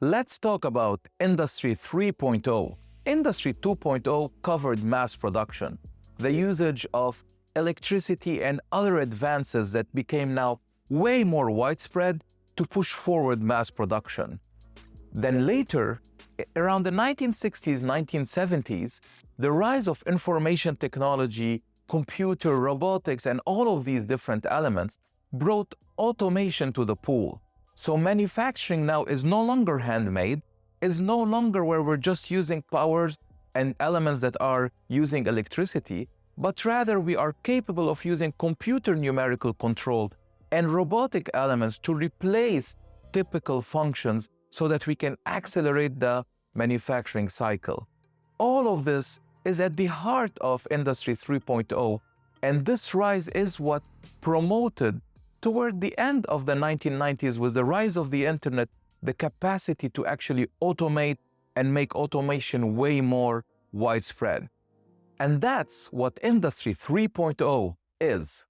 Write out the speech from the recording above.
Let's talk about Industry 3.0. Industry 2.0 covered mass production, the usage of electricity and other advances that became now way more widespread to push forward mass production. Then later, around the 1960s, 1970s, the rise of information technology, computer, robotics, and all of these different elements brought automation to the pool. So manufacturing now is no longer handmade, is no longer where we're just using powers and elements that are using electricity, but rather we are capable of using computer numerical control and robotic elements to replace typical functions so that we can accelerate the manufacturing cycle. All of this is at the heart of Industry 3.0, and this rise is what promoted toward the end of the 1990s with the rise of the internet, the capacity to actually automate and make automation way more widespread. And that's what Industry 3.0 is.